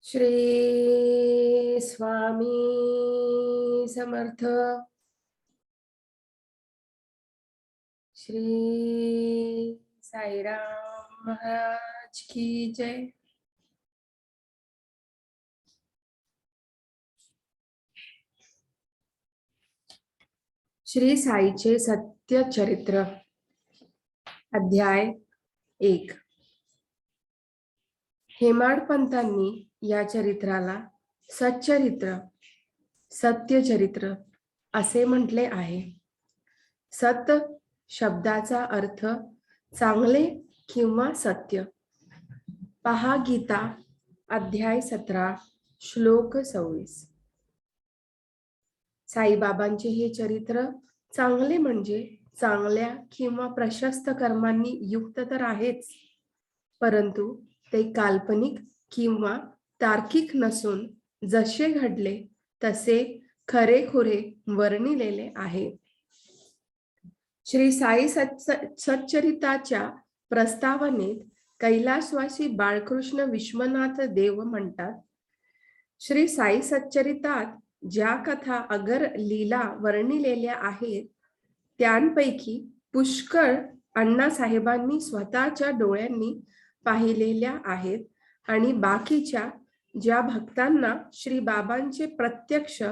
श्री स्वामी समर्थ. श्री साईराम महाराज की जय. श्री साईचे सत्य चरित्र अध्याय 1. हेमाडपंतांनी या चरित्राला सच्चरित्र, सत्यचरित्र असे म्हटले आहे. सत शब्दाचा अर्थ चांगले किंवा सत्य. पहा गीता अध्याय 17 श्लोक 26. साईबाबांचे हे चरित्र चांगले म्हणजे चांगल्या किंवा प्रशस्त कर्मांनी युक्त तर आहेच, परंतु ते काल्पनिक किंवा तार्किक नसून जसे घडले तसे खरेखुरे वर्णिलेले आहे. श्री साई सच्चरिताच्या प्रस्तावनेत कैलासवासी बाळकृष्ण विश्वनाथ देव म्हणतात, श्री साई सच्चरितात ज्या कथा अगर लीला वर्णिलेल्या आहेत त्यांपैकी पुष्कळ अण्णासाहेबांनी स्वतःच्या डोळ्यांनी पाहिलेल्या आहेत आणि बाकीच्या ज्या भक्तांना श्री बाबांचे प्रत्यक्ष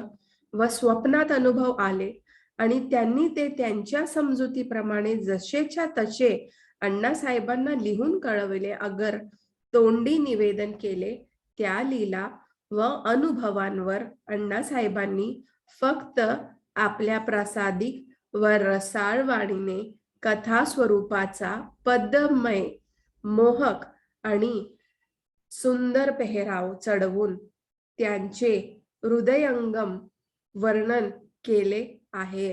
व स्वप्नात अनुभव आले आणि त्यांनी ते त्यांच्या समजुतीप्रमाणे जसेच्या तसे अण्णासाहेबांना लिहून कळवले अगर तोंडी निवेदन केले, त्या लीला व अनुभवांवर अण्णासाहेबांनी फक्त आपल्या प्रासादिक व रसाळ वाणीने कथा स्वरूपाचा पद्यमय, मोहक आणि सुंदर पेहराव चढवून त्यांचे हृदयंगम वर्णन केले आहे.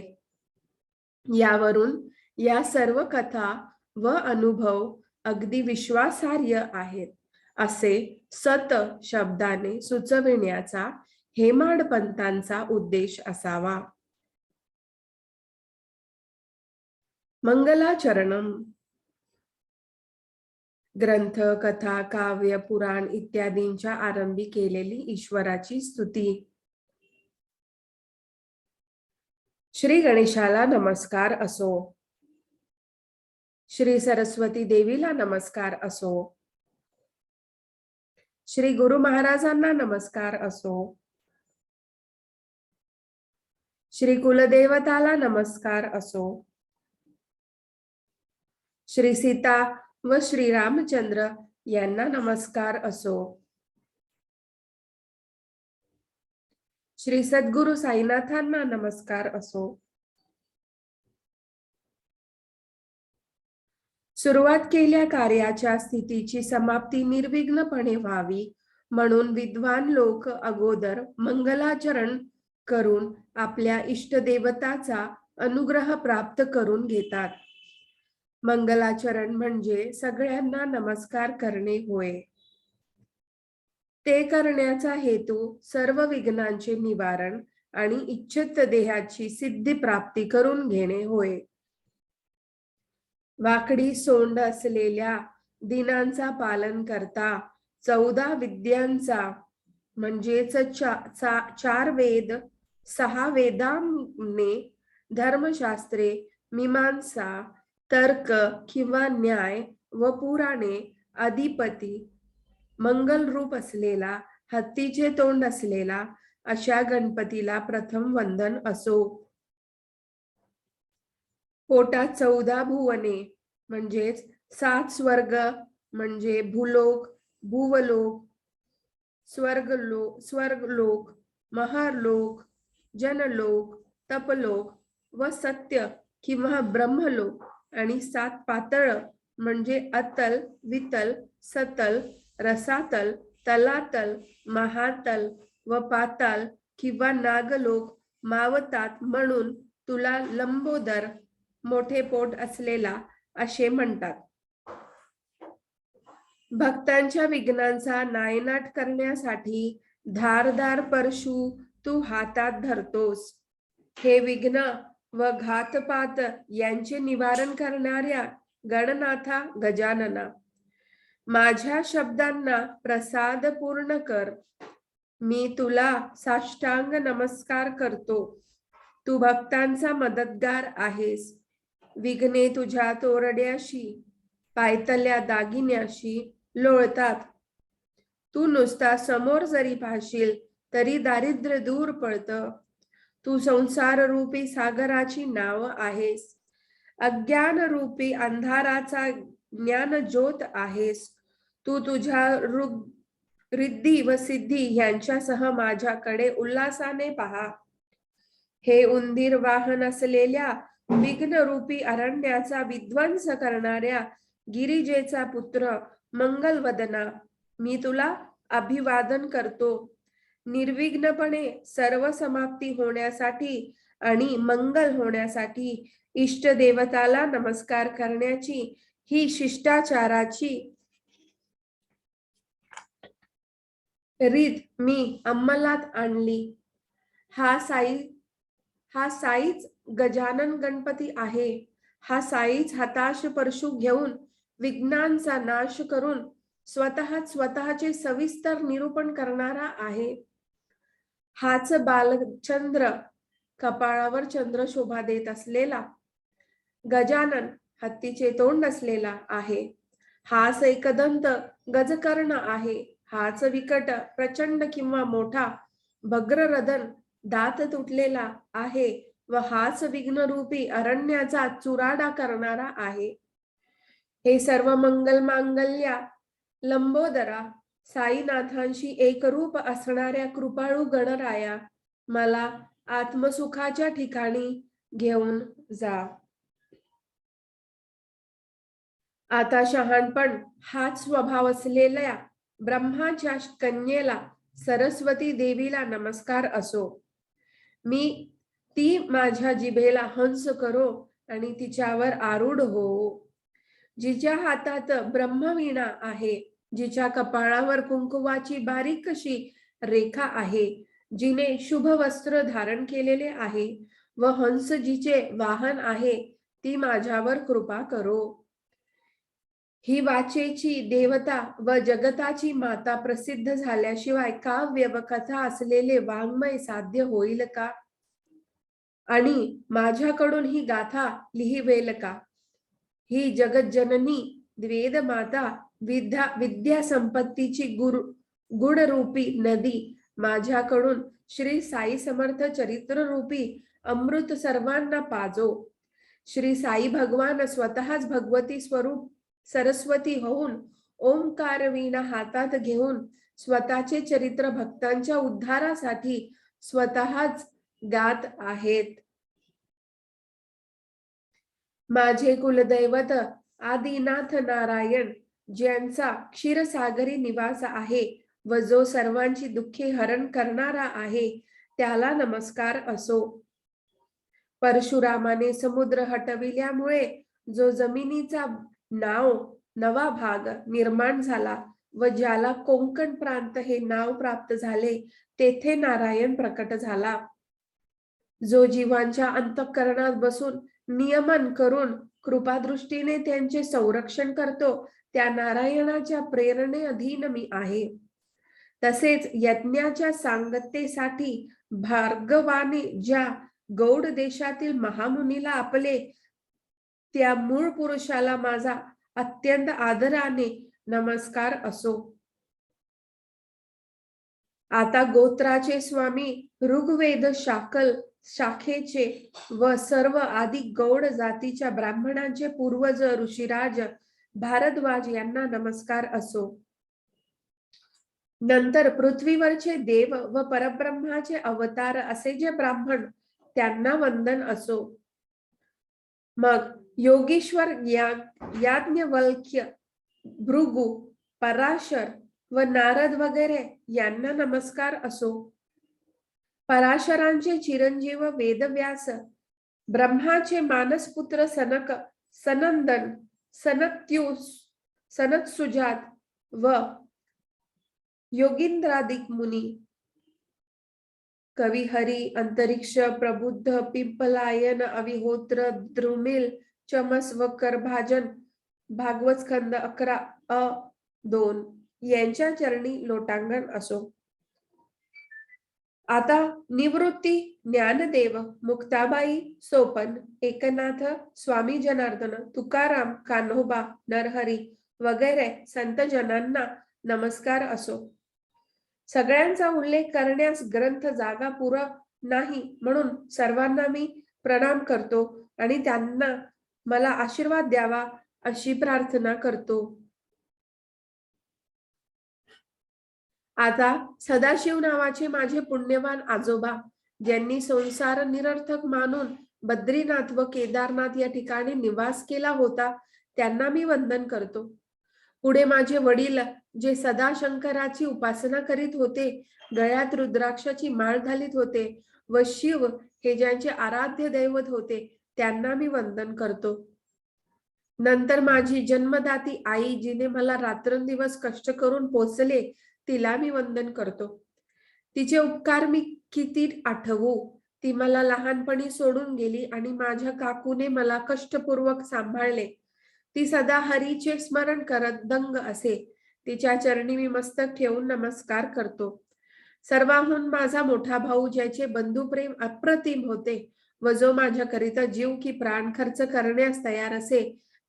यावरून या सर्व कथा व अनुभव अगदी विश्वासार्ह आहेत असे सत शब्दाने सुचविण्याचा हेमाडपंतांचा उद्देश असावा. मंगलाचरणम. ग्रंथ, कथा, काव्य, पुराण इत्यादींच्या आरंभी केलेली ईश्वराची स्तुती. श्री गणेशाला नमस्कार असो, श्री सरस्वती देवीला नमस्कार असो, श्री गुरु महाराजांना नमस्कार असो, श्री कुलदेवताला नमस्कार असो, श्री सीता व श्री रामचंद्र यांना नमस्कार असो, श्री सद्गुरु साईनाथांना नमस्कार असो. सुरुवात केल्या कार्याच्या स्थितीची समाप्ती निर्विघ्नपणे व्हावी म्हणून विद्वान लोक अगोदर मंगलाचरण करून आपल्या इष्टदेवताचा अनुग्रह प्राप्त करून घेतात. मंगलाचरण म्हणजे सगळ्यांना नमस्कार करणे होय. ते करण्याचा हेतू सर्व विघ्नांचे निवारण आणि इच्छित देहाची सिद्धी प्राप्ती करून घेणे होय. वाकडी सोंड असलेल्या दिनांचा पालन करता 14 विद्यांचा म्हणजेच 4 वेद, 6 वेदांने धर्मशास्त्रे, मीमांसा, तर्क किंवा न्याय व पुराणे अधिपती, मंगल रूप असलेला, हत्तीचे तोंड असलेला अशा गणपतीला प्रथम वंदन असो. पोटात 14 भुवने म्हणजेच 7 स्वर्ग म्हणजे भूलोक, भुवलोक, स्वर्गलोक, महालोक, जनलोक, तपलोक व सत्य किंवा ब्रह्मलोक आणि 7 पातळ म्हणजे अतल, वितल, सतल, रसातल, तलातल, महातल व पाताल किंवा नागलोक मावतात म्हणून तुला लंबोदर, मोठे पोट असलेला असे म्हणतात. भक्तांच्या विघ्नांचा नायनाट करण्यासाठी धारदार परशु तू हातात धरतोस. हे विघ्न व घातपात यांचे निवारण करणाऱ्या गणनाथा गजानना, माझ्या शब्दांना प्रसाद पूर्ण कर. मी तुला साष्टांग नमस्कार करतो. तू भक्तांचा मदतगार आहेस. विघ्ने तुझ्या तोरड्याशी, पायतल्या दागिन्याशी लोळतात. तू नुसता समोर जरी पाहशील तरी दारिद्र्य दूर पळतं. तू संसार रूपी सागराची नाव आहेस. अज्ञान रूपी अंधाराचा ज्ञान ज्योत आहेस. तू तुझ्या रिद्धी व सिद्धी यांच्यासह माझ्याकडे उल्हासाने पहा. हे उंदीर वाहन असलेल्या विघ्न रूपी अरण्याचा विध्वंस करणाऱ्या गिरिजेचा पुत्र मंगलवदना, मी तुला अभिवादन करतो. निर्विघ्नपणे सर्व समाप्ती होण्यासाठी आणि मंगल होण्यासाठी इष्ट देवताला नमस्कार करण्याची ही शिष्टाचाराची रीत मी अंमलात आणली. हा साईच गजानन गणपती आहे. हा साईच हाताश परशु घेऊन विघ्नांचा नाश करून स्वतःचे सविस्तर निरूपण करणारा आहे. हाच बालचंद्र, कपाळावर चंद्र शोभा देत असलेला गजानन, हत्तीचे तोंड असलेला आहे. हाच एकदंत गजकर्ण आहे. हाच विकट प्रचंड किंवा मोठा भग्ररदन दात तुटलेला आहे व हाच विघ्नरूपी अरण्याचा चुराडा करणारा आहे. हे सर्व मंगल मांगल्या लंबोदरा, साईनाथांशी एकरूप असणाऱ्या कृपाळू गणराया, मला आत्मसुखाच्या ठिकाणी घेऊन जा. आता शहाणपण हाच स्वभाव असलेल्या ब्रह्माच्या कन्येला सरस्वती देवीला नमस्कार असो. ती माझ्या जिभेला हंस करो आणि तिच्यावर आरूढ हो. जिच्या हातात ब्रह्मवीणा आहे, जिच्या कपाळावर कुंकुवाची बारीक अशी रेखा आहे, जिने शुभ वस्त्र धारण केलेले आहे व हंस जिचे वाहन आहे, ती माझ्यावर कृपा करो. ही वाचेची देवता व जगताची माता प्रसिद्ध झाल्याशिवाय काव्य व कथा असलेले वाङ्मय साध्य होईल का? आणि माझ्याकडून ही गाथा लिहिवेल का? ही जगज्जननी वेद माता विद्या संपत्तीची गुणरूपी नदी माझ्याकडून श्री साई समर्थ चरित्र रूपी अमृत सर्वांना पाजो. श्री साई भगवान स्वतःच भगवती स्वरूप सरस्वती होऊन ओंकार वीणा हातात घेऊन स्वतःचे चरित्र भक्तांच्या उद्धारासाठी स्वतःच गात आहेत. माझे कुलदैवत आदिनाथ नारायण, ज्यांचा क्षीरसागरी निवास आहे व जो सर्वांची दुःखे हरण करणारा आहे, त्याला नमस्कार असो. परशुरामाने समुद्र हटविल्यामुळे जो जमिनीचा नवा भाग निर्माण झाला व ज्याला कोकण प्रांत हे नाव प्राप्त झाले, तेथे नारायण प्रकट झाला. जो जीवांच्या अंतःकरणात बसून नियमन करून कृपादृष्टीने त्यांचे संरक्षण करतो, त्या नारायणाच्या प्रेरणे अधीन मी आहे. तसेच यज्ञाच्या सांगतेसाठी भार्गवाने ज्या गौड देशातील महामुनीला आपले, त्या मूळ पुरुषाला माझा अत्यंत आदराने नमस्कार असो. आता गोत्राचे स्वामी ऋग्वेद शाखेचे व सर्व आदि गौड जातीच्या ब्राह्मणांचे पूर्वज ऋषिराज भारद्वाज यांना नमस्कार असो. नंतर पृथ्वीवरचे देव व परब्रह्माचे अवतार असे जे ब्राह्मण, त्यांना वंदन असो. मग योगीश्वर याज्ञवल्क्य, भृगु, पराशर व नारद वगैरे यांना नमस्कार असो. पराशरांचे चिरंजीव वेदव्यास, ब्रह्माचे मानसपुत्र सनंदन, सनत्सुजात व योगींद्रादिक मुनी, कविहरी, अंतरिक्ष, प्रबुद्ध, पिंपलायन, अविहोत्र, द्रुमिल, चमस व करभाजन, भागवत स्कंद 11 2 यांच्या चरणी लोटांगण असो. आता निवृत्ती, ज्ञानदेव, मुक्ताबाई, सोपन, एकनाथ, स्वामी जनार्दन, तुकाराम, कान्होबा, नरहरी वगैरे संतजनांना नमस्कार असो. सगळ्यांचा उल्लेख करण्यास ग्रंथ जागा पुरा नाही, म्हणून सर्वांना मी प्रणाम करतो आणि त्यांना मला आशीर्वाद द्यावा अशी प्रार्थना करतो. आता सदाशिव नावाचे माझे पुण्यवान आजोबा, ज्यांनी संसार निरर्थक मानून बद्रीनाथ व केदारनाथ या ठिकाणी निवास केला होता, त्यांना मी वंदन करतो. पुढे माझे वडील, जे सदा शंकराची उपासना करीत होते, गळ्यात रुद्राक्षाची माळ घालीत होते व शिव हे ज्यांचे आराध्य दैवत होते, त्यांना मी वंदन करतो. नंतर माझी जन्मदाती आई, जिने मला रात्रंदिवस कष्ट करून पोचले, तिला मी वंदन करतो. तिचे उपकार मी किती आठवू. ती मला लहानपणी सोडून गेली आणि माझ्या काकूने मला कष्टपूर्वक सांभाळले. ती सदा हरीचे स्मरण करत दंग असे. तिच्या चरणी मी मस्तक ठेवून नमस्कार करतो. सर्वांहून माझा मोठा भाऊ, ज्याचे बंधुप्रेम अप्रतिम होते व जो माझ्याकरिता जीव की प्राण खर्च करण्यास तयार असे,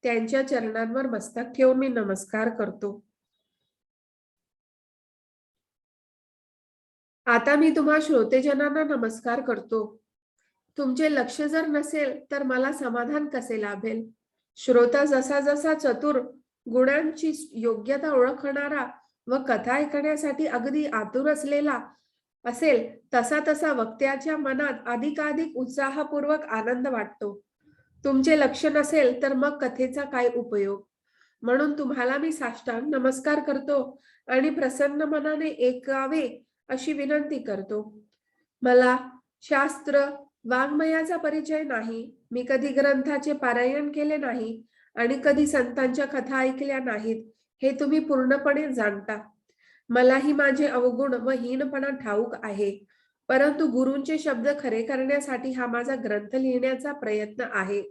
त्यांच्या चरणांवर मस्तक ठेवून मी नमस्कार करतो. आता मी तुम्हा श्रोतेजनांना नमस्कार करतो. तुमचे लक्ष जर नसेल तर मला समाधान कसे लाभेल? श्रोता जसा जसा चतुर, गुणांची योग्यता ओळखणारा व कथा ऐकण्यासाठी अगदी आतुर असलेला असेल, तसा तसा वक्त्याच्या मनात अधिकाधिक उत्साहपूर्वक आनंद वाटतो. तुमचे लक्ष नसेल तर मग कथेचा काय उपयोग? म्हणून तुम्हाला मी साष्टांग नमस्कार करतो आणि प्रसन्न मनाने ऐकावे अशी विनंती करतो. मला शास्त्र वाङ्मयाचा परिचय नाही. मी कधी ग्रंथाचे पारायण केले नाही आणि कधी संतांच्या कथा ऐकल्या नाहीत, हे तुम्ही पूर्णपणे जाणता. मलाही माझे अवगुण व हीनपणा ठाऊक आहे, परंतु गुरूंचे शब्द खरे करण्यासाठी हा माझा ग्रंथ लिहिण्याचा प्रयत्न आहे.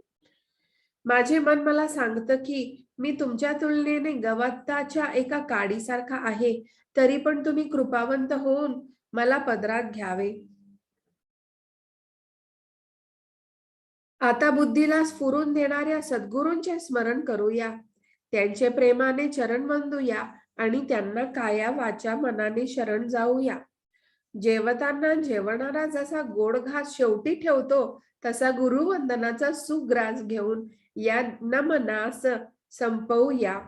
माझे मन मला सांगतं की मी तुमच्या तुलनेने गवताच्या एका काडीसारखा आहे, तरी पण तुम्ही कृपावंत होऊन मला पदरात घ्यावे. आता बुद्धीला स्फुरून देणाऱ्या सद्गुरूंचे स्मरण करूया. त्यांचे प्रेमाने चरण वंदूया आणि त्यांना काया वाचा मनाने शरण जाऊया. जेवताना जेवणारा जसा गोड घास शेवटी ठेवतो, तसा गुरुवंदनाचा सुग्रास घेऊन या नमनास संपवूया.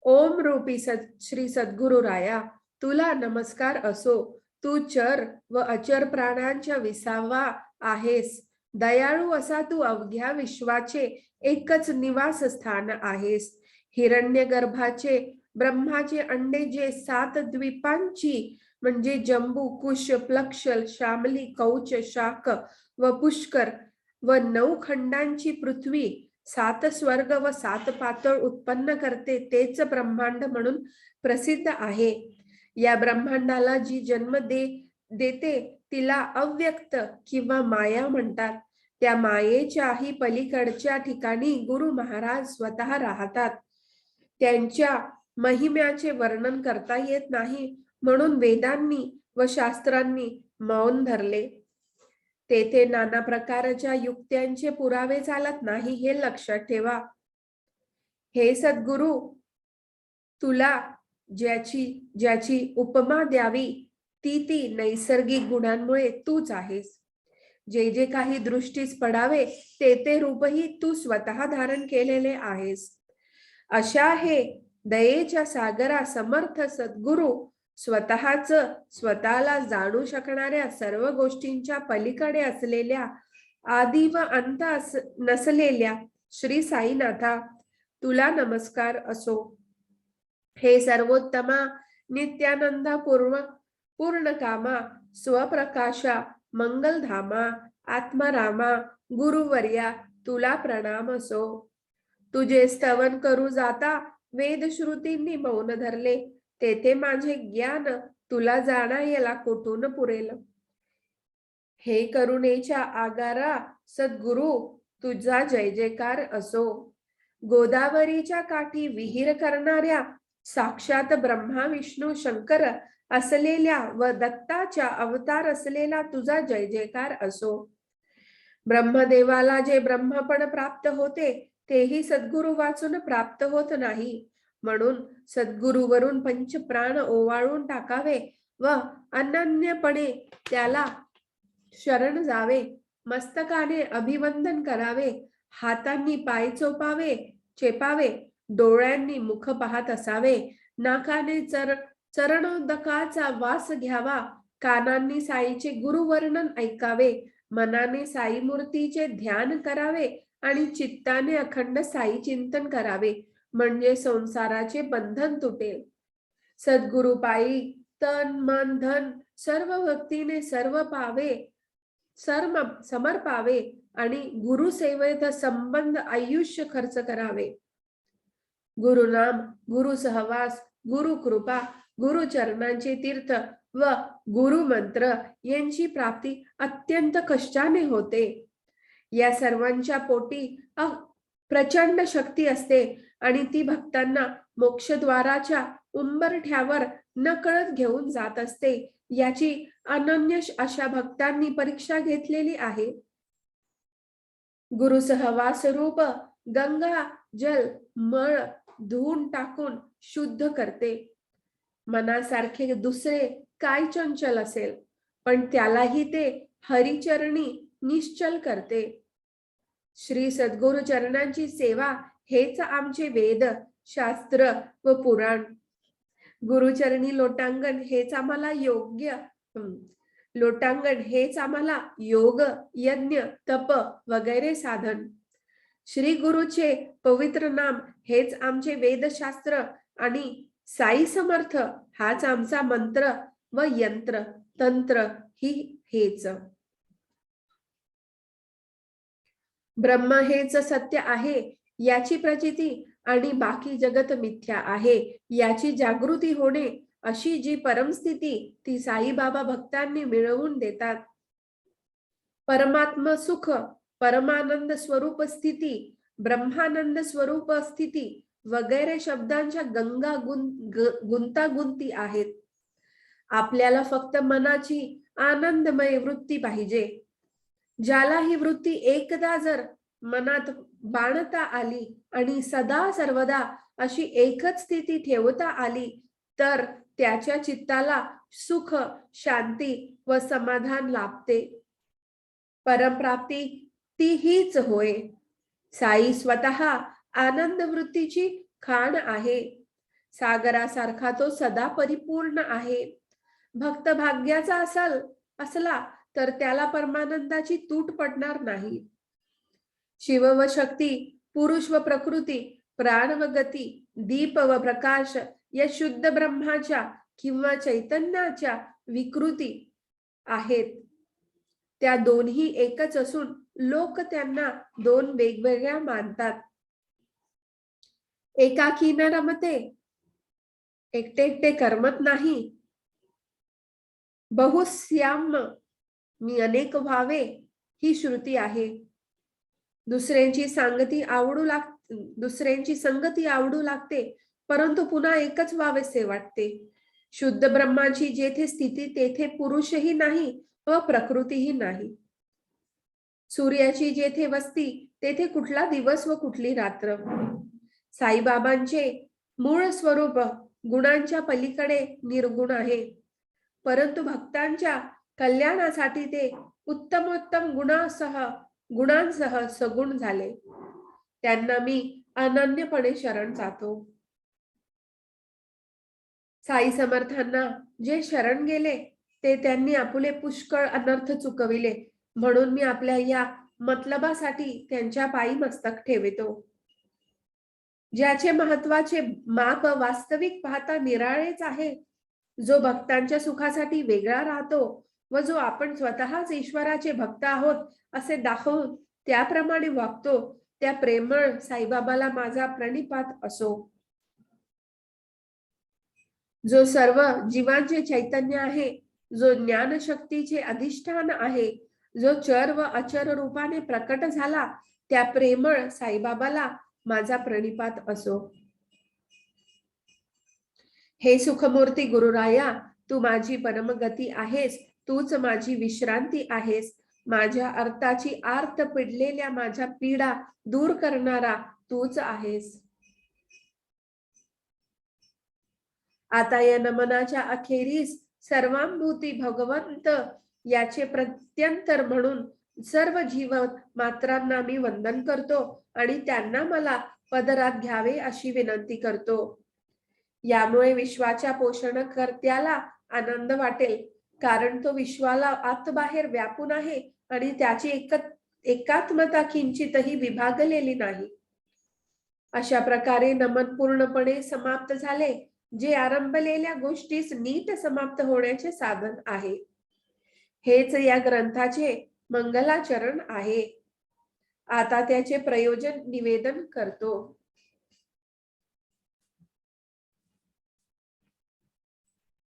ओम रूपी श्री सद्गुरु राया, तुला नमस्कार असो. तू चर व अचर प्राण्यांच्या विसावा आहेस. दयाळू असा तू अवघ्या विश्वाचे एकच निवासस्थान आहेस. हिरण्य गर्भाचे ब्रह्माचे अंडे जे 7 द्वीपांची म्हणजे जंबू, कुश, प्लक्षल, शामली, कौच, शाक व पुष्कर व 9 खंडांची पृथ्वी, 7 स्वर्ग व 7 पातळ उत्पन्न करते, तेच ब्रह्मांड म्हणून प्रसिद्ध आहे. या ब्रह्मांडाला जी जन्म देते तिला अव्यक्त किंवा माया म्हणतात. त्या मायेच्याही पलीकडच्या ठिकाणी गुरु महाराज स्वतः राहतात. त्यांच्या महिम्याचे वर्णन करता येत नाही, म्हणून वेदांनी व शास्त्रांनी मौन धरले. तेथे नाना प्रकारच्या युक्त्यांचे पुरावे चालत नाही, हे लक्षात ठेवा. हे सद्गुरु, तुला ज्याची उपमा द्यावी ती नैसर्गिक गुणांमुळे तूच आहेस. जे जे काही दृष्टीस पडावे ते रूपही तू स्वतः धारण केलेले आहेस. अशा हे दयेच्या सागरा समर्थ सद्गुरु, स्वतःला जाणू शकणाऱ्या सर्व गोष्टींच्या पलीकडे असलेल्या, आदि व अंत नसलेल्या श्री साईनाथा, तुला नमस्कार असो. हे सर्वोत्तमा, नित्यानंदा पूर्ण कामा, स्वप्रकाशा, मंगलधामा, आत्मारामा, गुरुवर्या, तुला प्रणाम असो. तुझे स्तवन करू जाता वेद श्रुतींनी मौन धरले, तेथे माझे ज्ञान तुला जाणायला कोठून पुरेल. हे करुणेच्या आगारा सद्गुरु, तुझा जय जयकार असो. गोदावरीच्या काठी विहीर करणाऱ्या साक्षात ब्रह्मा विष्णू शंकर असलेल्या व दत्ताच्या अवतार असलेला तुझा जय जयकार असो. ब्रह्मदेवाला जे ब्रह्मपण प्राप्त होते तेही सद्गुरु वाचून प्राप्त होत नाही. म्हणून सद्गुरूवरून पंचप्राण ओवाळून टाकावे व अनन्यपणे त्याला शरण जावे. मस्तकाने अभिवंदन करावे, हातांनी पाय चेपावे, डोळ्यांनी मुख पाहत असावे, नाकाने चरणोदकाचा वास घ्यावा, कानांनी साईचे गुरुवर्णन ऐकावे, मनाने साई मूर्तीचे ध्यान करावे आणि चित्ताने अखंड साई चिंतन करावे. म्हणजे संसाराचे बंधन तुटेल. सद्गुरु पायी तन मन धन सर्व भक्तीने सर्व पावे समर्पावे आणि गुरु सेवेत संबंध आयुष्य खर्च करावे. गुरुनाम, गुरु सहवास, गुरु कृपा, गुरु चरणांचे तीर्थ व गुरु मंत्र यांची प्राप्ती अत्यंत कष्टाने होते. या सर्वांच्या पोटी प्रचंड शक्ती असते आणि ती भक्तांना मोक्षद्वाराच्या उंबरठ्यावर नकळत घेऊन जात असते. याची अनन्य अशा भक्तांनी परीक्षा घेतलेली आहे. गुरु सहवास रूप गंगा जल मळ धुवून टाकून शुद्ध करते. मनासारखे दुसरे काय चंचल असेल, पण त्यालाही ते हरिचरणी निश्चल करते. श्री सद्गुरु चरणांची सेवा हेच आमचे वेद शास्त्र व पुराण. गुरुचरणी लोटांगण हेच आम्हाला योग यज्ञ तप वगैरे साधन. श्री गुरुचे पवित्र नाम हेच आमचे वेदशास्त्र आणि साई समर्थ हाच आमचा मंत्र व यंत्र तंत्र हेच. ब्रह्म हेच सत्य आहे याची प्रचिती आणि बाकी जगत मिथ्या आहे याची जागृती होणे, अशी जी परमस्थिती ती साईबाबा भक्तांनी मिळवून देतात. परमात्म सुख, परमानंद स्वरूप स्थिती, ब्रह्मानंद स्वरूप स्थिती वगैरे शब्दांच्या गंगा गुंतागुंती आहेत. आपल्याला फक्त मनाची आनंदमय वृत्ती पाहिजे. ज्याला ही वृत्ती एकदा जर मनात बाणता आली आणि सदा सर्वदा अशी एकच स्थिती ठेवता आली तर त्याच्या चित्ताला सुख, शांती व समाधान लाभते. परमप्राप्ती ती हीच होय. साई स्वतः आनंद वृत्तीची खाण आहे. सागरासारखा तो सदा परिपूर्ण आहे. भक्त भाग्याचा असला तर त्याला परमानंदाची तूट पडणार नाही. शिव व शक्ती, पुरुष व प्रकृती, प्राण व गती, दीप व प्रकाश या शुद्ध ब्रह्माच्या किंवा चैतन्याच्या विकृती आहेत. त्या दोन्ही एकच असून लोक त्यांना दोन वेगवेगळ्या मानतात. एकाकी न रमते, एकटे एकटे करमत नाही. बहुश्याम मी अनेक व्हावे ही श्रुती आहे. दुसऱ्यांची संगती आवडू लागते, परंतु पुन्हा एकच व्हावेसे वाटते. शुद्ध ब्रह्माची जेथे स्थिती तेथे पुरुषही नाही व प्रकृतीही नाही. सूर्याची जेथे वस्ती तेथे कुठला दिवस व कुठली रात्र. साईबाबांचे मूळ स्वरूप गुणांच्या पलीकडे निर्गुण आहे, परंतु भक्तांच्या कल्याणासाठी ते उत्तमोत्तम गुणांसह सगुण झाले. त्यांना मी अनन्यपणे शरण जातो. साई समर्थांना जे शरण गेले ते त्यांनी आपुले पुष्कळ अनर्थ चुकविले, म्हणून मी आपल्या या मतलबासाठी त्यांच्या पायी मस्तक ठेवितो. ज्याचे महत्वाचे माप वास्तविक पाहता निराळेच आहे, जो भक्तांच्या सुखासाठी वेगळा राहतो व जो आपण स्वतःच ईश्वराचे भक्त आहोत असे दाखवून त्याप्रमाणे वागतो, त्या प्रेमळ साईबाबाला माझा प्रणिपात असो. जो सर्व जीवांचे चैतन्य आहे, जो ज्ञानशक्तीचे अधिष्ठान आहे, जो चर व अचर रूपाने प्रकट झाला, त्या प्रेमळ साईबाबाला माझा प्रणिपात असो. हे सुखमूर्ती गुरुराया, तू माझी परमगती आहेस, तूच माझी विश्रांती आहेस. माझ्या अर्थाची आर्त पिडलेल्या माझ्या पीडा दूर करणारा तूच आहेस. आता या नमनाच्या अखेरीस सर्वांभूती भगवंत याचे प्रत्यंतर म्हणून सर्व जीव मात्रांना मी वंदन करतो आणि त्यांना मला पदरात घ्यावे अशी विनंती करतो. यामुळे विश्वाच्या पोषणकर्त्याला आनंद वाटेल, कारण तो विश्वाला आतबाहेर व्यापून आहे आणि त्याची एकात्मता किंचितही विभागलेली नाही. अशा प्रकारे नमन पूर्णपणे समाप्त झाले, जे आरंभलेल्या गोष्टीस नीट समाप्त होण्याचे साधन आहे. हेच या ग्रंथाचे मंगलाचरण आहे. आता त्याचे प्रयोजन निवेदन करतो.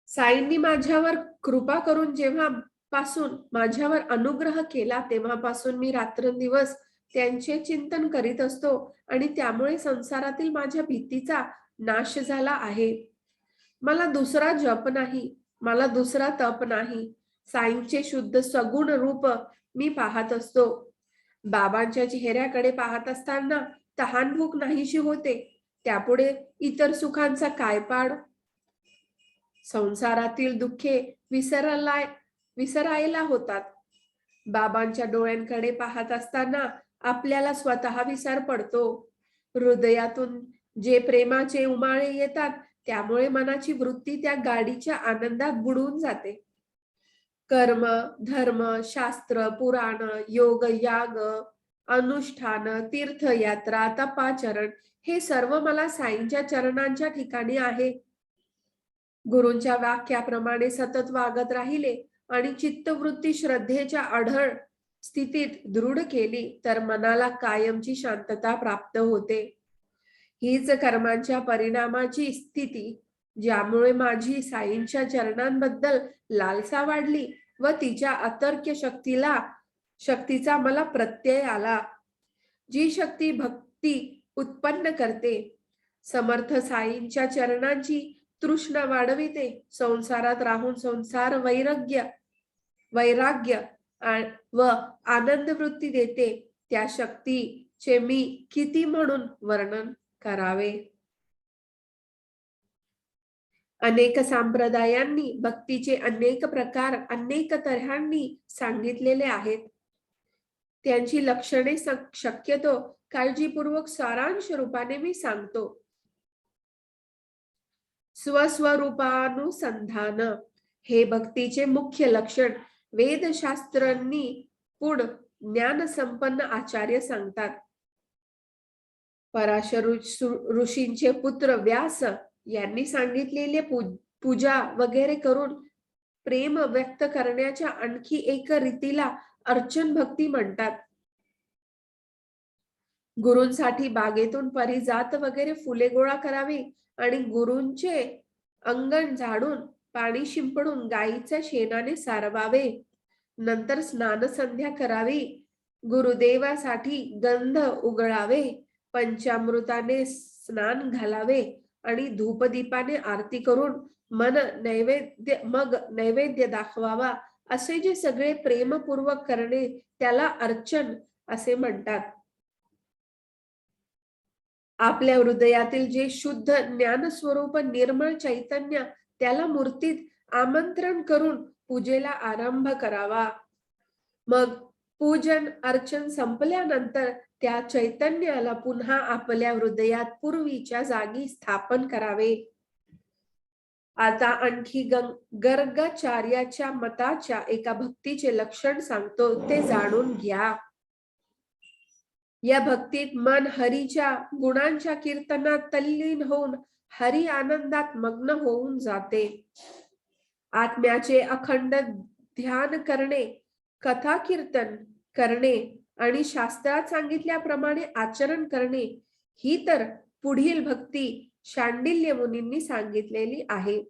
साईंनी माझ्यावर कृपा करून जेव्हापासून माझ्यावर अनुग्रह केला तेव्हापासून मी रात्रंदिवस त्यांचे चिंतन करीत असतो आणि त्यामुळे संसारातील माझ्या भीतीचा नाश झाला आहे. मला दुसरा जप नाही, मला दुसरा तप नाही. साईंचे शुद्ध सगुण रूप मी पाहत असतो. बाबांच्या चेहऱ्याकडे पाहत असताना तहान भूक नाहीशी होते. त्यापुढे इतर सुखांचा काय पाड. संसारातील दुःखे विसरायला होतात. बाबांच्या डोळ्यांकडे पाहत असताना आपल्याला स्वतः विसर पडतो. हृदयातून जे प्रेमाचे उमाळे येतात त्यामुळे मनाची वृत्ती त्या गाडीच्या आनंदात बुडून जाते. कर्म, धर्म, शास्त्र, पुराण, योग, याग, अनुष्ठान, तीर्थयात्रा, तपाचरण हे सर्व मला साईंच्या चरणांच्या ठिकाणी आहे. गुरूंच्या वाक्याप्रमाणे सतत वागत राहिले आणि चित्तवृत्ती श्रद्धेच्या अढळ स्थितीत दृढ केली तर मनाला कायमची शांतता प्राप्त होते. हीच कर्मांच्या परिणामाची स्थिती, ज्यामुळे माझी साईंच्या चरणांबद्दल लालसा वाढली व तिच्या अतर्क्य शक्तीचा मला प्रत्यय आला. जी शक्ती भक्ती उत्पन्न करते, समर्थ साईंच्या चरणांची तृष्णा वाढविते, संसारात राहून संसार वैराग्य व आनंद वृत्ती देते, त्या शक्तीचे मी किती म्हणून वर्णन करावे. अनेक संप्रदायांनी भक्तीचे अनेक प्रकार अनेक तऱ्हांनी सांगितलेले आहेत. त्यांची लक्षणे शक्यतो काळजीपूर्वक सारांश रूपाने मी सांगतो. स्वस्वरूपानुसंधान हे भक्तीचे मुख्य लक्षण वेदशास्त्रांनी पुढ ज्ञान संपन्न आचार्य सांगतात. पराशर ऋषींचे पुत्र व्यास यांनी सांगितलेले पूजा वगैरे करून प्रेम व्यक्त करण्याच्या आणखी एक रीतीला अर्चन भक्ती म्हणतात. गुरूंसाठी बागेतून परिजात वगैरे फुले गोळा करावी आणि गुरूंचे अंगण झाडून पाणी शिंपडून गायीच्या शेणाने सारवावे. नंतर स्नान संध्या करावी. गुरुदेवासाठी गंध उगळावे, पंचामृताने स्नान घालावे आणि धूपदीपाने आरती करून मग नैवेद्य दाखवावा. असे जे सगळे प्रेमपूर्वक करणे त्याला अर्चन असे म्हणतात. आपल्या हृदयातील जे शुद्ध ज्ञान स्वरूप निर्मळ चैतन्य त्याला मूर्तीत आमंत्रण करून पूजेला आरंभ करावा. मग पूजन अर्चन संपल्यानंतर त्या चैतन्याला पुन्हा आपल्या हृदयात पूर्वीच्या जागी स्थापन करावे. आता आणखी गर्गाचार्याच्या मताच्या एका भक्तीचे लक्षण सांगतो, ते जाणून घ्या. या भक्तीत मन हरीच्या गुणांच्या कीर्तनात तल्लीन होऊन हरी आनंदात मग्न होऊन जाते. आत्म्याचे अखंड ध्यान करणे, कथा कीर्तन करणे आणि शास्त्रात सांगितल्याप्रमाणे आचरण करणे ही तर पुढील भक्ती शांडिल्य मुनींनी सांगितलेली आहे.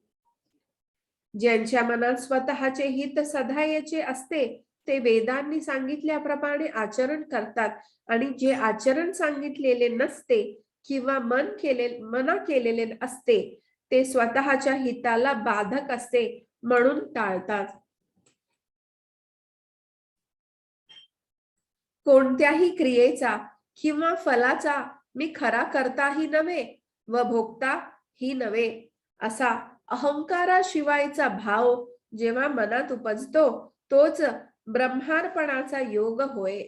ज्यांच्या मनात स्वतःचे हित साधायचे असते ते वेदांनी सांगितल्याप्रमाणे आचरण करतात आणि जे आचरण सांगितलेले नसते किंवा मना केलेले असते ते स्वतःच्या हिताला बाधक असते म्हणून टाळतात. कोणत्याही क्रियेचा किंवा फलाचा मी खरा करताही नव्हे व भोगताही नव्हे असा अहंकाराशिवायचा भाव जेव्हा मनात उपजतो तोच ब्रह्मार्पणाचा योग होय.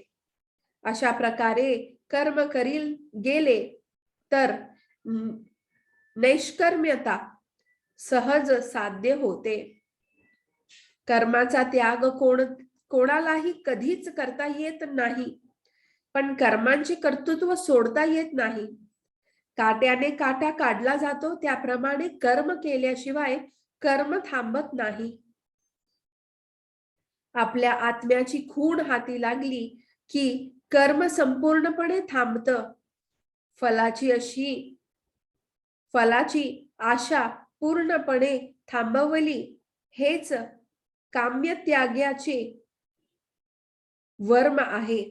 अशा प्रकारे कर्म करील गेले तर नैष्कर्म्यता सहज साध्य होते. कर्माचा त्याग कोणालाही कधीच करता येत नाही, पण कर्मांचे कर्तृत्व सोडता येत नाही. काट्याने काटा काढला जातो त्याप्रमाणे कर्म केल्याशिवाय कर्म थांबत नाही. आपल्या आत्म्याची खूण हाती लागली की कर्म संपूर्णपणे थांबतं. फलाची आशा पूर्णपणे थांबवली हेच काम्य त्यागाचे वर्म आहे.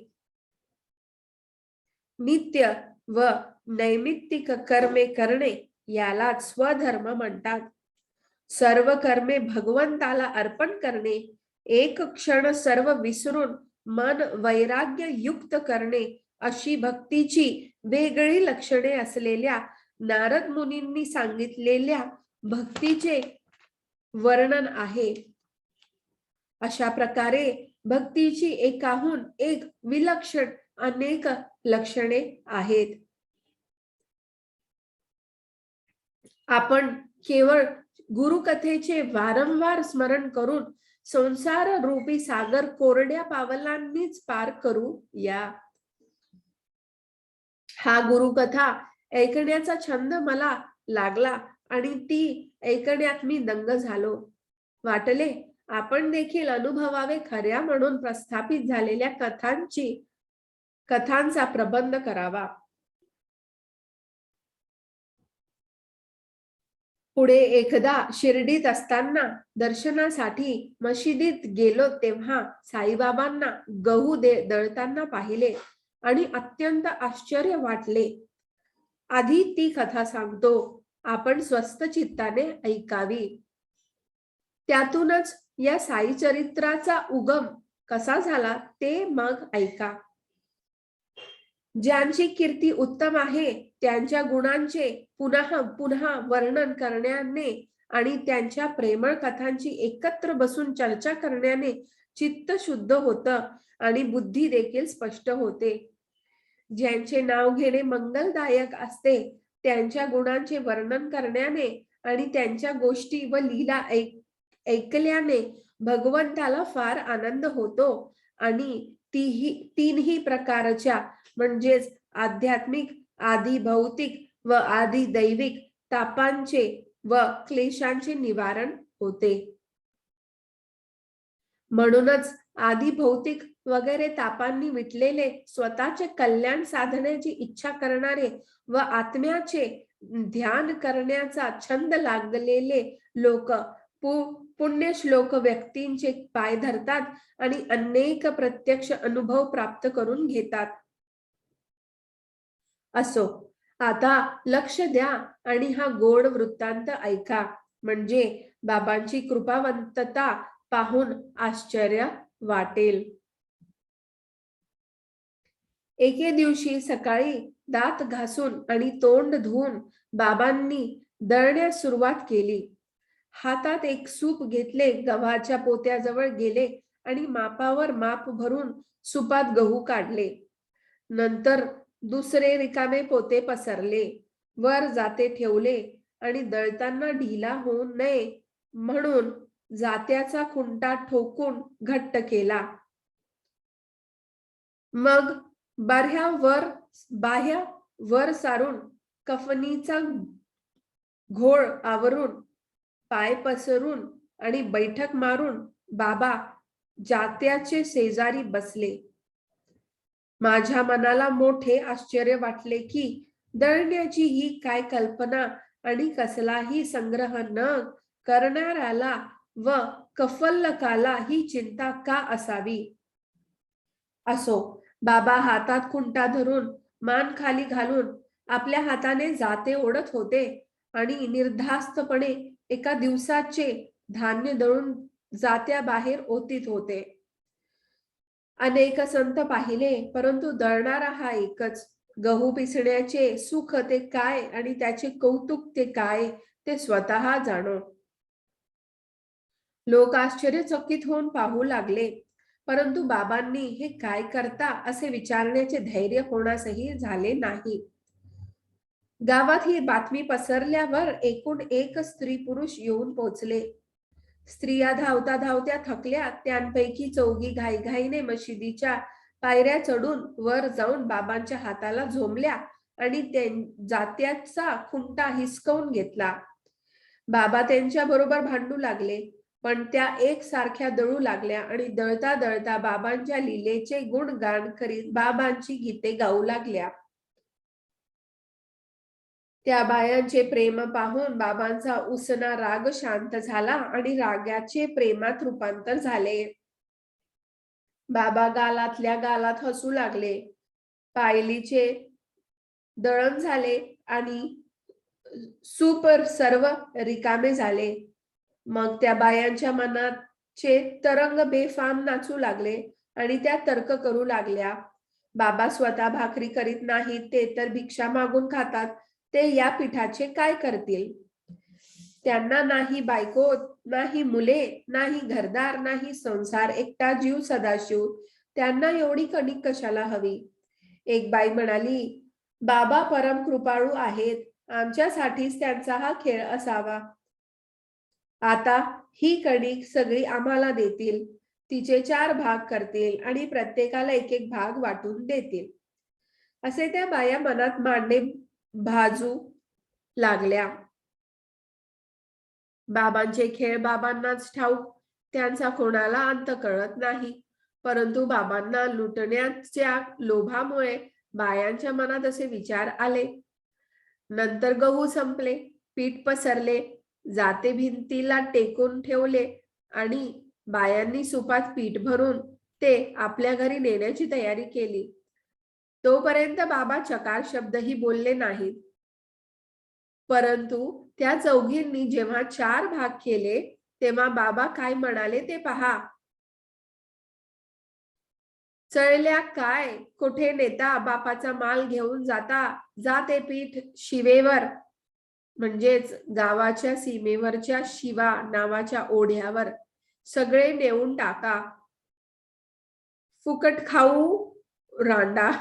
नित्य व नैमित्तिक कर्मे करणे याला स्वधर्म म्हणतात. सर्व कर्मे भगवंताला अर्पण करणे, एक क्षण सर्व विसरून मन वैराग्य युक्त करणे अशी भक्तीची वेगळी लक्षणे असलेल्या नारद मुनींनी सांगितलेल्या भक्तीचे वर्णन आहे. अशा प्रकारे भक्तीची एकाहून एक विलक्षण अनेक लक्षणे आहेत. आपण केवळ गुरुकथेचे वारंवार स्मरण करून संसार रूपी सागर कोरड्या पावलांनीच पार करू या. हा गुरुकथा ऐकण्याचा छंद मला लागला आणि ती ऐकण्यात मी दंग झालो. वाटले आपण देखील अनुभवावे खऱ्या म्हणून प्रस्थापित झालेल्या कथांचा प्रबंध करावा. पुढे एकदा शिर्डीत असताना दर्शनासाठी मशिदीत गेलो तेव्हा साईबाबांना गहू दळताना पाहिले आणि अत्यंत आश्चर्य वाटले. आधी ती कथा सांगतो, आपण स्वस्थ चित्ताने ऐकावी. त्यातूनच या साई चरित्राचा उगम कसा झाला ते मग ऐका. ज्यांची कीर्ती उत्तम आहे त्यांच्या गुणांचे पुन्हा पुन्हा वर्णन करण्याने आणि त्यांच्या प्रेमळ कथांची एकत्र बसून चर्चा करण्याने चित्त शुद्ध होतं आणि बुद्धी देखील स्पष्ट होते. ज्यांचे नाव घेणे मंगलदायक असते त्यांच्या गुणांचे वर्णन करण्याने आणि त्यांच्या गोष्टी व लीला ऐकल्याने भगवंताला फार आनंद होतो आणि तीनही प्रकारच्या म्हणजेच आध्यात्मिक, आधी भौतिक व आधी दैविक तापांचे व क्लेशांचे निवारण होते. म्हणूनच आधी भौतिक वगैरे तापांनी विटलेले स्वतःचे कल्याण साधण्याची इच्छा करणारे व आत्म्याचे ध्यान करण्याचा छंद लागलेले लोक पुण्यश्लोक व्यक्तींचे पाय धरतात आणि अनेक प्रत्यक्ष अनुभव प्राप्त करून घेतात. असो, आता लक्ष द्या आणि हा गोड वृत्तांत ऐका, म्हणजे बाबांची कृपावंतता पाहून आश्चर्य वाटेल. एके दिवशी सकाळी दात घासून आणि तोंड धुवून बाबांनी दळण्यास सुरुवात केली. हातात एक सूप घेतले, गव्हाच्या पोत्याजवळ गेले आणि मापावर माप भरून सुपात गहू काढले. नंतर दुसरे रिकामे पोते पसरले, वर जाते ठेवले आणि दळताना ढिला होऊ नये म्हणून जात्याचा खुंटा ठोकून घट्ट केला. मग बाह्य वर सारून कफनीचा घोळ आवरून पाय पसरून आणि बैठक मारून बाबा जात्याचे शेजारी बसले. माझ्या मनाला मोठे आश्चर्य वाटले की दळण्याची ही काय कल्पना आणि कसलाही संग्रह न करणाऱ्याला व कफल्लकाला ही चिंता का असावी. असो, बाबा हातात खुंटा धरून मान खाली घालून आपल्या हाताने जाते ओढत होते आणि निर्धास्तपणे एका दिवसाचे धान्य दळून जात्या बाहेर ओतीत होते. अनेक संत पाहिले, परंतु दळणारा हा एकच. गहू पिसण्याचे सुख ते काय आणि त्याचे कौतुक ते काय ते स्वतः जाणो. लोक आश्चर्यचकित होऊन पाहू लागले, परंतु बाबांनी हे काय करता असे विचारण्याचे धैर्य कोणासही झाले नाही. गावात ही बातमी पसरल्यावर एकूण एक स्त्री पुरुष येऊन पोहोचले. स्त्रिया धावता धावत्या थकल्या. त्यांपैकी चौघी घाईघाईने मशिदीच्या पायऱ्या चढून वर जाऊन बाबांच्या हाताला झोंबल्या आणि जात्याचा खुंटा हिसकावून घेतला. बाबा त्यांच्या बरोबर भांडू लागले, पण त्या एकसारख्या दळू लागल्या आणि दळता दळता बाबांच्या लीलेचे गुणगान करीत बाबांची गीते गाऊ लागल्या. त्या बायांचे प्रेम पाहून बाबांचा उसना राग शांत झाला आणि रागाचे प्रेमात रूपांतर झाले. बाबा गालातल्या गालात हसू लागले. पायलीचे दळण झाले आणि सुपर सर्व रिकामे झाले. मग त्या बायांच्या मनाचे तरंग बेफाम नाचू लागले आणि त्या तर्क करू लागल्या. बाबा स्वतः भाकरी करीत नाहीत, ते तर भिक्षा मागून खातात. ते या पिठाचे काय करतील? त्यांना नाही बायको, नाही मुले, नाही घरदार, नाही संसार, एकटा जीव सदाशिव. त्यांना एवढी कणिक कशाला हवी? एक बाई म्हणाली, बाबा परम कृपाळू आहेत, आमच्यासाठीच त्यांचा हा खेळ असावा. आता ही कणिक सगळी आम्हाला देतील, तिचे 4 भाग करतील आणि प्रत्येकाला एक एक भाग वाटून देतील. असे त्या बाया मनात मांडे भाजू लागल्या. बाबांचे खेळ बाबांनाच ठाऊक, त्यांचा कोणाला अंत कळत नाही. परंतु बाबांना लुटण्याच्या लोभामुळे बायांच्या मनात असे विचार आले. नंतर गहू संपले, पीठ पसरले, जाते भिंतीला टेकून ठेवले आणि बायांनी सुपात पीठ भरून ते आपल्या घरी नेण्याची तयारी केली. तोपर्यंत बाबा चकार शब्दही बोलले नाहीत. परंतु त्या चौघींनी जेव्हा 4 भाग केले, तेव्हा बाबा काय म्हणाले ते पहा. चळल्या काय, कुठे नेता बापाचा माल घेऊन जाता, जाते पीठ शिवेवर, म्हणजेच गावाच्या सीमेवरच्या शिवा नावाच्या ओढ्यावर सगळे नेऊन टाका. फुकट खाऊ रांडा,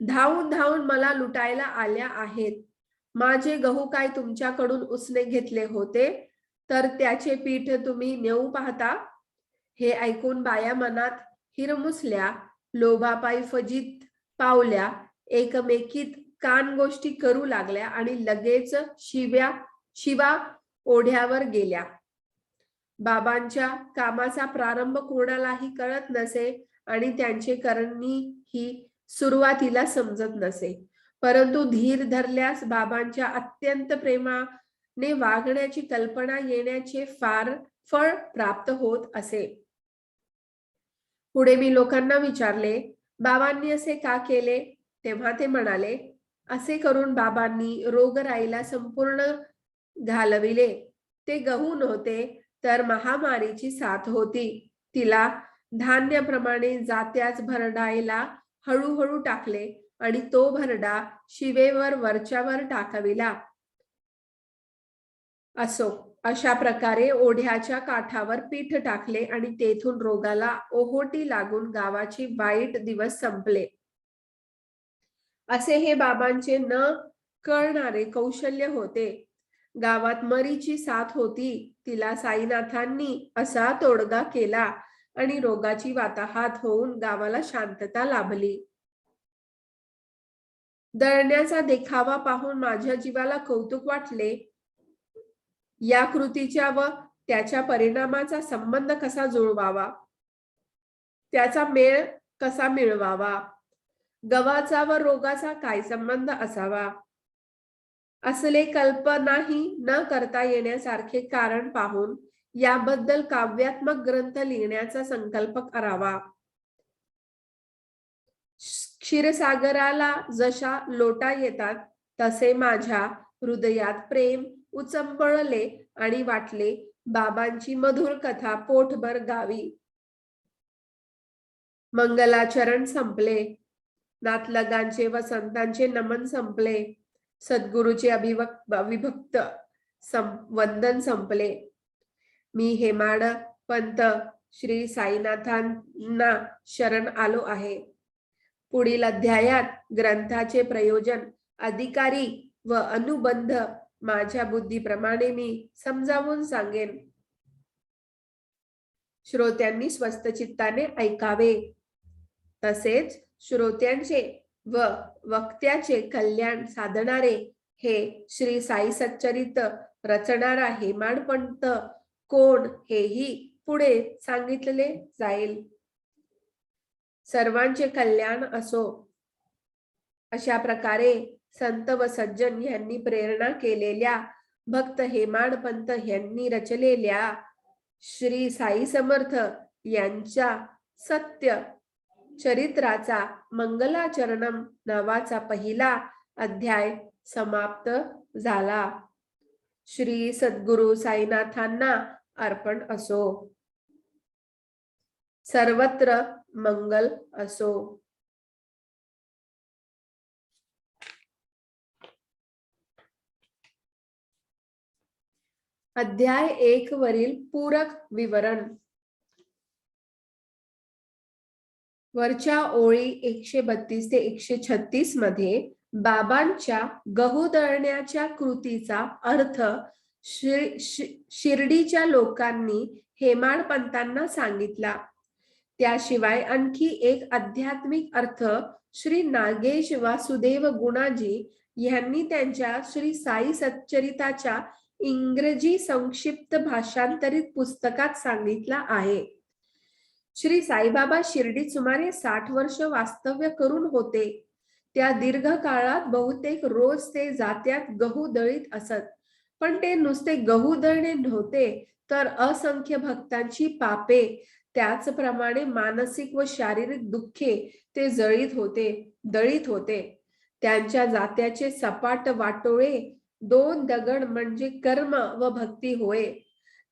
धावून धावून मला लुटायला आल्या आहेत. माझे गहू काय तुमच्याकडून उसने घेतले होते, तर त्याचे पीठ तुम्ही नेऊ पाहता? हे ऐकून बाया मनात हिरमुसल्या, लोभापायी फजित पावल्या, एकमेकीत कान गोष्टी करू लागल्या आणि लगेच शिवा ओढ्यावर गेल्या. बाबांच्या कामाचा प्रारंभ कोणालाही कळत नसे आणि त्यांचे करणी ही सुरुवातीला समजत नसे, परंतु धीर धरल्यास बाबांच्या अत्यंत प्रेमाने वागण्याची कल्पना येण्याचे फार फळ प्राप्त होत असे. पुढे मी लोकांना विचारले, बाबांनी असे का केले? तेव्हा ते म्हणाले, असे करून बाबांनी रोगराईला संपूर्ण घालविले. ते गहू नव्हते, तर महामारीची साथ होती. तिला धान्याप्रमाणे जात्याच भरडायला हळूहळू टाकले आणि तो भरडा शिवेवर वरच्यावर टाकविला. असो, अशा प्रकारे ओढ्याच्या काठावर पीठ टाकले आणि तेथून रोगाला ओहोटी लागून गावाचे वाईट दिवस संपले. असे हे बाबांचे न कळणारे कौशल्य होते. गावात मरीची साथ होती, तिला साईनाथांनी असा तोडगा केला आणि रोगाची वाताहात होऊन गावाला शांतता लाभली. दळण्याचा देखावा पाहून माझ्या जीवाला कौतुक वाटले. या कृतीच्या व त्याच्या परिणामाचा संबंध कसा जुळवावा, त्याचा मेळ कसा मिळवावा, गव्हाचा व रोगाचा काय संबंध असावा, असले कल्पनाही न करता येण्यासारखे कारण पाहून याबद्दल काव्यात्मक ग्रंथ लिहिण्याचा संकल्प करावा. क्षीरसागराला जशा लोटा येतात, तसे माझ्या हृदयात प्रेम उचंबळले आणि वाटले बाबांची मधुर कथा पोटभर गावी. मंगलाचरण संपले, नातलगांचे व संतांचे नमन संपले, सद्गुरूचे अविभक्त वंदन संपले. मी हेमाड पंत श्री साईनाथांना शरण आलो आहे. पुढील अध्यायात ग्रंथाचे प्रयोजन, अधिकारी व अनुबंध माझ्या बुद्धीप्रमाणे मी समजावून सांगेन. श्रोत्यांनी स्वस्त चित्ताने ऐकावे. तसेच श्रोत्यांचे व वक्त्याचे कल्याण साधणारे हे श्री साई सच्चरित रचणारा हेमाडपंत कोण हेही पुढे सांगितले जाईल. सर्वांचे कल्याण असो अशा प्रकारे संत व सज्जन यांनी प्रेरणा केलेल्या भक्त हेमाडपंत यांनी रचलेल्या श्री साई समर्थ यांच्या सत्य चरित्राचा मंगलाचरणम नावाचा पहिला अध्याय समाप्त झाला. श्री सद्गुरु साईनाथांना अर्पण असो. सर्वत्र मंगल असो. अध्याय 1 वरील पूरक विवरण. वरच्या ओळी 132 ते 136 मध्ये बाबांच्या गहू दळण्याच्या कृतीचा अर्थ शिर्डीच्या लोकांनी हेमाडपंतांना सांगितला. त्याशिवाय आणखी एक आध्यात्मिक अर्थ श्री नागेश वासुदेव गुणाजी यांनी त्यांच्या श्री साई सच्चरिताच्या इंग्रजी संक्षिप्त भाषांतरित पुस्तकात सांगितला आहे. श्री साईबाबा शिर्डीत सुमारे 60 वर्ष वास्तव्य करून होते. त्या दीर्घ काळात बहुतेक रोज ते जात्यात गहू दळीत असत. पण ते नुसते गहू दळणे नव्हते, तर असंख्य भक्तांची पापे, त्याचप्रमाणे मानसिक व शारीरिक दुःखे ते दळीत होते. त्यांच्या जात्याचे सपाट वाटोळे 2 दगड म्हणजे कर्म व भक्ती होय.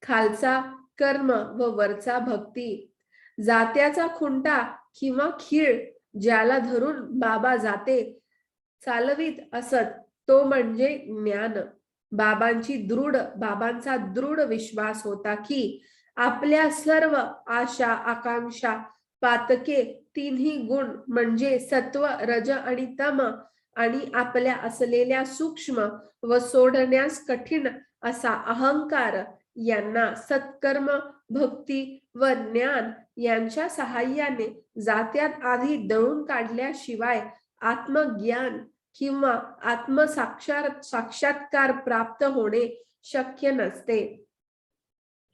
खालचा कर्म व वरचा भक्ती. जात्याचा खुंटा किंवा खीळ ज्याला धरून बाबा जाते चालवीत असत तो म्हणजे ज्ञान. बाबांचा दृढ विश्वास होता की आपल्या सर्व आशा आकांक्षा पातके तिन्ही गुण म्हणजे सत्व रज आणि तम आणि आपल्या असलेल्या सूक्ष्म व सोडण्यास कठीण असा अहंकार यांना सत्कर्म भक्ती व ज्ञान यांच्या सहाय्याने जात्यात आधी दळून काढल्याशिवाय आत्मज्ञान किंवा साक्षात्कार प्राप्त होणे शक्य नसते.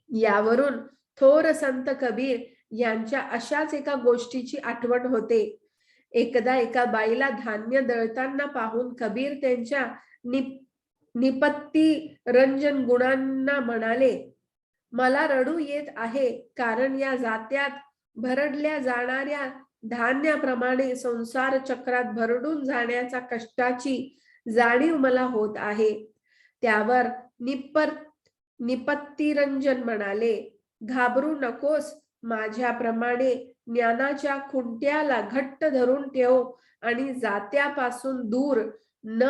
यावरून थोर संत कबीर यांच्या अशाच एका गोष्टीची आठवण होते. एकदा एका बाईला धान्य दळताना पाहून कबीर त्यांच्या निपत्ती रंजन गुणांना म्हणाले, मला रडू येत आहे, कारण या जात्यात भरडल्या जाणाऱ्या धान्याप्रमाणे संसार चक्रात भरडून जाण्याच्या कष्टाची जाणीव मला होत आहे. त्यावर निपत्तीरंजन म्हणाले, घाबरू नकोस, माझ्याप्रमाणे ज्ञानाच्या खुंट्याला घट्ट धरून ठेव आणि जात्यापासून दूर न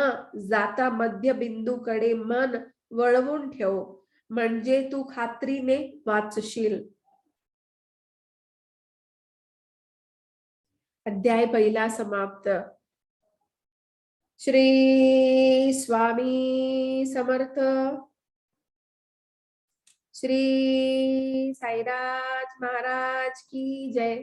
जाता मध्यबिंदूकडे मन वळवून ठेव, म्हणजे तू खात्रीने वाचशील. अध्याय 1 समाप्त. श्री स्वामी समर्थ. श्री साईराज महाराज की जय.